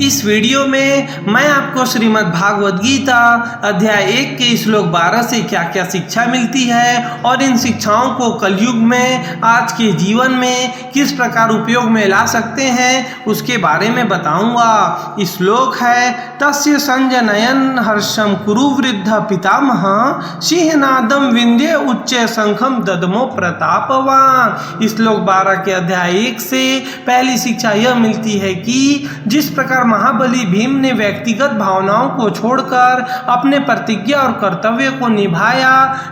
इस वीडियो में मैं आपको श्रीमद् भागवत गीता अध्याय 1 के श्लोक 12 से क्या क्या शिक्षा मिलती है और इन शिक्षाओं को कलयुग में आज के जीवन में किस प्रकार उपयोग में ला सकते हैं उसके बारे में बताऊंगा। श्लोक है तस्य संजनयन हर्षम कुरु वृद्ध पितामह सिंहनादम विंध्य उच्च शंखम ददमो प्रतापवान। श्लोक 12 के अध्याय 1 से पहली शिक्षा यह मिलती है कि जिस प्रकार महाबली भीम ने व्यक्तिगत भावनाओं को छोड़कर अपने प्रतिज्ञा और कर्तव्य को निभाया।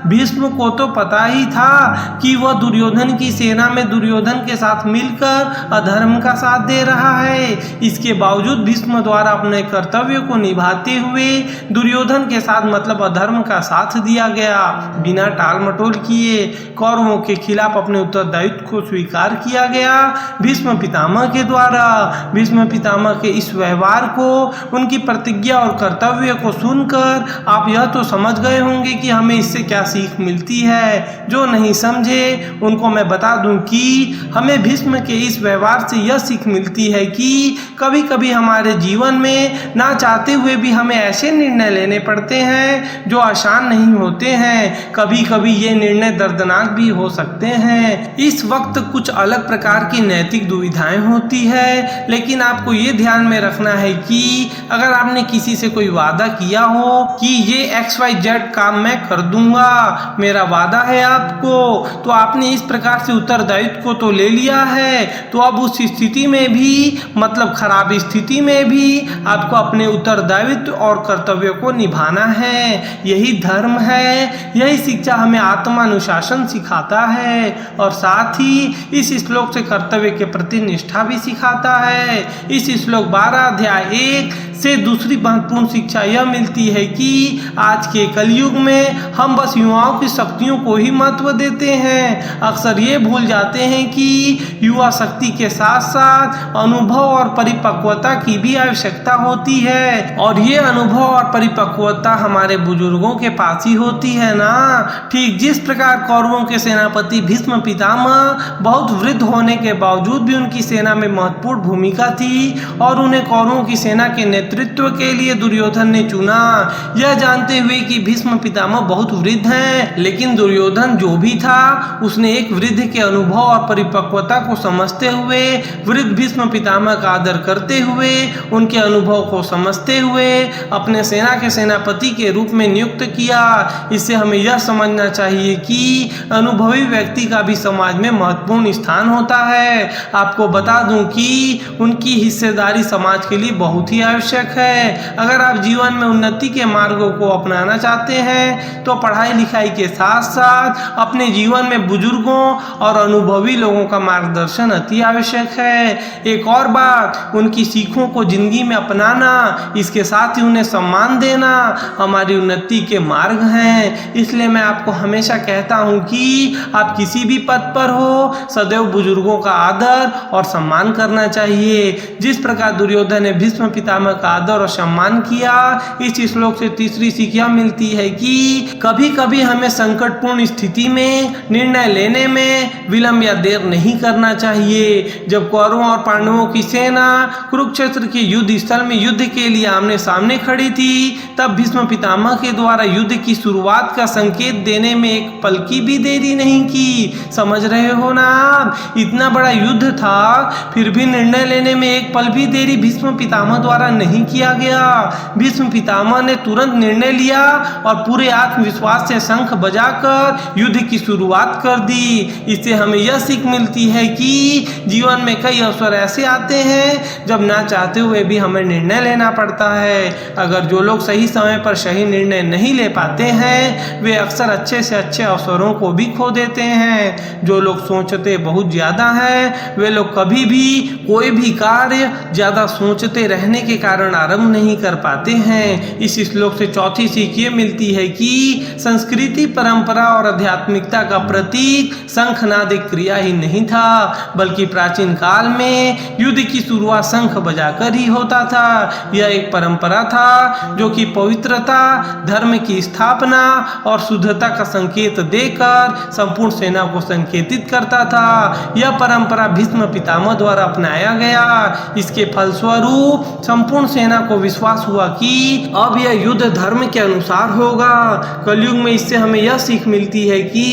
भीष्म को तो पता ही था कि वह दुर्योधन की सेना में दुर्योधन के साथ मिलकर अधर्म का साथ दे रहा है। इसके बावजूद भीष्म द्वारा अपने कर्तव्य को निभाते हुए दुर्योधन के साथ मतलब अधर्म का साथ दिया गया। बिना टाल मटोल किए कौरवों के खिलाफ अपने उत्तरदायित्व को स्वीकार किया गया भीष्म पितामह के द्वारा। भीष्म पितामह के इस व्यवहार को, उनकी प्रतिज्ञा और कर्तव्य को सुनकर आप यह तो समझ गए होंगे कि हमें इससे क्या सीख मिलती है। जो नहीं समझे उनको मैं बता दूं कि हमें भीष्म के इस व्यवहार से यह सीख मिलती है कि कभी कभी हमारे जीवन में ना चाहते हुए भी हमें ऐसे निर्णय लेने पड़ते हैं जो आसान नहीं होते हैं। कभी कभी ये निर्णय दर्दनाक भी हो सकते हैं। इस वक्त कुछ अलग प्रकार की नैतिक दुविधाएं होती है, लेकिन आपको ये ध्यान में रखना है कि अगर आपने किसी से कोई वादा किया हो कि ये XYZ काम मैं कर दूंगा, मेरा वादा है आपको, तो आपने इस प्रकार से उत्तरदायित्व को तो ले लिया है, तो अब उस स्थिति में भी मतलब खराब स्थिति में भी आपको अपने उत्तरदायित्व और कर्तव्य को निभाना है। यही धर्म है, यही शिक्षा हमें आत्मानुशासन सिखाता है और साथ ही इस श्लोक से कर्तव्य के प्रति निष्ठा भी सिखाता है। इस श्लोक 12 अध्याय 1 से दूसरी महत्वपूर्ण शिक्षा यह मिलती है कि आज के कलयुग में हम बस युवाओं की शक्तियों को ही महत्व देते हैं। अक्सर ये भूल जाते हैं कि युवा शक्ति के साथ साथ अनुभव और परिपक्वता की भी आवश्यकता होती है, और ये अनुभव और परिपक्वता हमारे बुजुर्गों के पास ही होती है ना। ठीक जिस प्रकार कौरवों के सेनापति भीष्म पितामह बहुत वृद्ध होने के बावजूद भी उनकी सेना में महत्वपूर्ण भूमिका थी और उन्हें कौरवों की सेना के नेतृत्व के लिए दुर्योधन ने चुना, यह जानते हुए कि भीष्म पितामह बहुत वृद्ध हैं, लेकिन दुर्योधन जो भी था उसने एक वृद्ध के अनुभव और परिपक्वता को समझते हुए, वृद्ध भीष्म पितामह का आदर करते हुए, उनके अनुभव को समझते हुए अपने सेना के सेनापति के रूप में नियुक्त किया। इससे हमें यह समझना चाहिए कि अनुभवी व्यक्ति का भी समाज में महत्वपूर्ण स्थान होता है। आपको बता दूं कि उनकी हिस्सेदारी समाज के लिए बहुत ही आवश्यक है। अगर आप जीवन में उन्नति के मार्गों को अपनाना चाहते हैं तो पढ़ाई लिखाई के साथ साथ अपने जीवन में बुजुर्गों और अनुभवी लोगों का मार्गदर्शन अति आवश्यक है। एक और बात, उनकी सीखों को जिंदगी में अपनाना, इसके साथ ही उन्हें सम्मान देना हमारी उन्नति के मार्ग हैं। इसलिए मैं आपको हमेशा कहता हूँ कि आप किसी भी पद पर हो, सदैव बुजुर्गों का आदर और सम्मान करना चाहिए। जिस प्रकार दुर्योधन ने भीष्म पितामह का आदर और सम्मान किया, इस श्लोक से तीसरी शिक्षा मिलती है कि कभी कभी हमें संकटपूर्ण स्थिति में निर्णय लेने में विलंब या देर नहीं करना चाहिए। जब कौरवों और पांडवों की सेना कुरुक्षेत्र के युद्ध स्थल में युद्ध के लिए आमने सामने खड़ी थी, तब भीष्म पितामह के द्वारा युद्ध की शुरुआत का संकेत देने में एक पल की भी देरी नहीं की। समझ रहे हो ना आप, इतना बड़ा युद्ध था फिर भी निर्णय लेने में एक पल भी देरी भीष्म पितामह द्वारा नहीं किया गया। भीष्म पितामह ने तुरंत निर्णय लिया और पूरे आत्मविश्वास से शंख बजाकर युद्ध की शुरुआत कर दी। इससे हमें यह सीख मिलती है कि जीवन में कई अवसर ऐसे आते हैं जब ना चाहते हुए भी हमें निर्णय लेना पड़ता है। अगर जो लोग सही समय पर सही निर्णय नहीं ले पाते हैं वे अक्सर अच्छे से अच्छे अवसरों को भी खो देते हैं। जो लोग सोचते बहुत ज़्यादा हैं वे लोग कभी भी कोई भी कार्य ज़्यादा सोचते रहने के कारण उच्चारण आरंभ नहीं कर पाते हैं। इस श्लोक से चौथी सीख ये मिलती है कि संस्कृति, परंपरा और आध्यात्मिकता का प्रतीक शंखनाद एक क्रिया ही नहीं था, बल्कि प्राचीन काल में युद्ध की शुरुआत शंख बजाकर ही होता था। यह एक परंपरा था जो कि पवित्रता, धर्म की स्थापना और शुद्धता का संकेत देकर संपूर्ण सेना को संकेतित करता था। यह परंपरा भीष्म पितामह द्वारा अपनाया गया। इसके फलस्वरूप संपूर्ण सेना को विश्वास हुआ कि अब यह युद्ध धर्म के अनुसार होगा। कलयुग में इससे हमें यह सीख मिलती है कि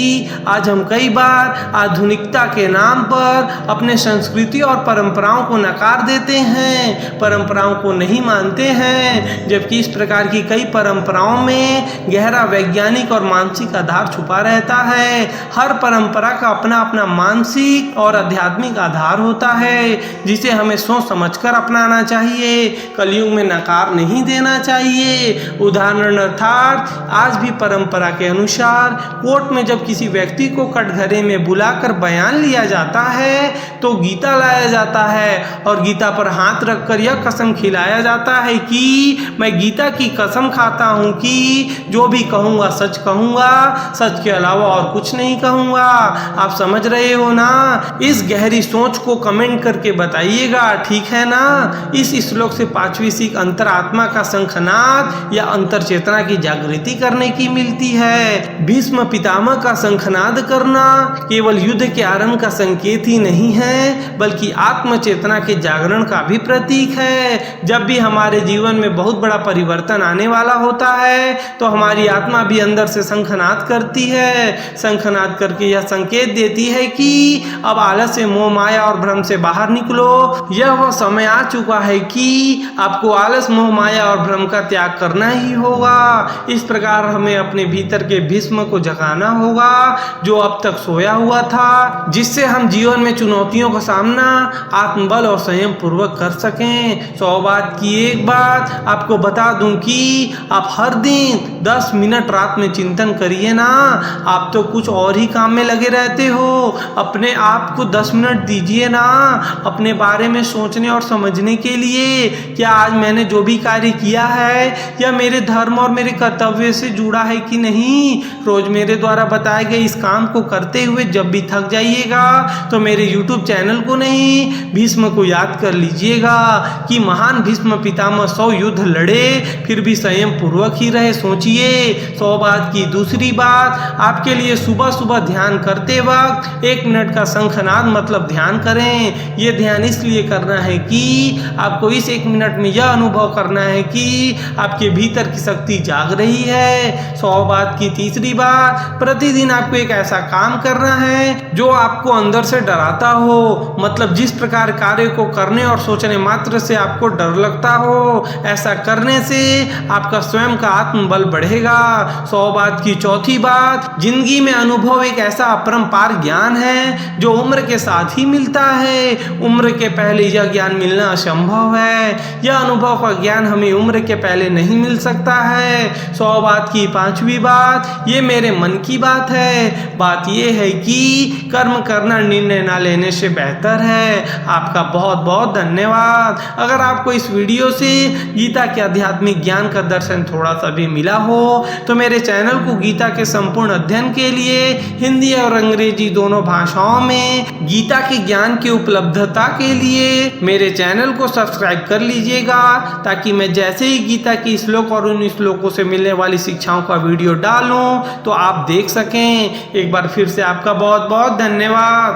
आज हम कई बार आधुनिकता के नाम पर अपने संस्कृति और परंपराओं को नकार देते हैं, परंपराओं को नहीं मानते हैं, जबकि इस प्रकार की कई परंपराओं में गहरा वैज्ञानिक और मानसिक आधार छुपा रहता है। हर परंपरा का अपना अपना मानसिक और आध्यात्मिक आधार होता है, जिसे हमें सोच समझकर अपनाना चाहिए, कलयुग में नकार नहीं देना चाहिए। उदाहरण अर्थात आज भी परंपरा के अनुसार कोर्ट में जब किसी व्यक्ति को कटघरे में बुलाकर बयान लिया जाता है तो गीता लाया जाता है और गीता पर हाथ रखकर यह कसम खिलाया जाता है कि मैं गीता की कसम खाता हूँ कि जो भी कहूँगा सच कहूँगा, सच के अलावा और कुछ नहीं कहूँगा। आप समझ रहे हो ना? इस गहरी सोच को कमेंट करके बताइएगा, ठीक है ना? इस श्लोक से पांचवी सीख अंतरात्मा का शंखनाद या अंतर चेतना की जागृति करने की मिलती है। भीष्म पितामह का शंखनाद करना केवल युद्ध के आरंभ का संकेत ही नहीं है, बल्कि आत्म चेतना के जागरण का भी प्रतीक है। जब भी हमारे जीवन में बहुत बड़ा परिवर्तन आने वाला होता है तो हमारी आत्मा भी अंदर से शंखनाद करती है। शंखनाद करके यह संकेत देती है कि अब आलस्य, मोह, माया और भ्रम से बाहर निकलो। यह वह समय आ चुका है कि आपको आलस, मोह, माया और भ्रम का त्याग करना ही होगा। इस प्रकार हमें अपने भीतर के भीष्म को जगाना होगा जो अब तक सोया हुआ था, जिससे हम जीवन में चुनौतियों का सामना आत्मबल और संयम पूर्वक कर सकें। 100 बात की एक बात आपको बता दूं कि आप हर दिन 10 मिनट रात में चिंतन करिए ना। आप तो कुछ और ही काम में लगे रहते हो, अपने आप को 10 मिनट दीजिए ना अपने बारे में सोचने और समझने के लिए। क्या आज मैंने जो भी कार्य किया है यह मेरे धर्म और मेरे कर्तव्य से जुड़ा है कि नहीं? रोज मेरे द्वारा बताए गए इस काम को करते हुए जब भी थक जाइएगा तो मेरे YouTube चैनल को नहीं, भीष्म को याद कर लीजिएगा कि महान भीष्म पितामह 100 युद्ध लड़े फिर भी संयम पूर्वक ही रहे। सोचिए। 100 बात की दूसरी बात, आपके लिए सुबह सुबह ध्यान करते वक्त 1 मिनट का शंखनाद मतलब ध्यान करें। ये ध्यान इसलिए करना है कि आपको इस 1 मिनट में यह अनुभव करना है कि आपके भीतर की शक्ति जाग रही है। 100 बात की तीसरी बात, प्रतिदिन आपको एक ऐसा काम करना है जो आपको अंदर से डराता हो, मतलब जिस प्रकार कार्य को करने और सोचने मात्र से आपको डर लगता हो, ऐसा करने से आपका स्वयं का आत्मबल बढ़ेगा। 100 बात की चौथी बात, जिंदगी में अनुभव एक ऐसा अपरंपार ज्ञान है जो उम्र के साथ ही मिलता है। उम्र के पहले यह ज्ञान मिलना असंभव है। यह अनुभव का ज्ञान हमें उम्र के पहले नहीं मिल सकता है। 100 बात की पांचवी बात, ये मेरे मन की बात है। बात यह है कि कर्म करना निर्णय ना लेने से बेहतर है। आपका बहुत बहुत धन्यवाद। अगर आपको इस वीडियो से गीता के आध्यात्मिक ज्ञान का दर्शन थोड़ा सा भी मिला हो तो मेरे चैनल को गीता के संपूर्ण अध्ययन के लिए हिंदी और अंग्रेजी दोनों भाषाओं में गीता के ज्ञान की उपलब्धता के लिए मेरे चैनल को सब्सक्राइब कर लीजिएगा, ताकि मैं जैसे ही गीता की श्लोक और उन श्लोकों से मिलने वाली शिक्षाओं का वीडियो डालूं तो आप देख सकें। एक बार फिर से आपका बहुत बहुत धन्यवाद।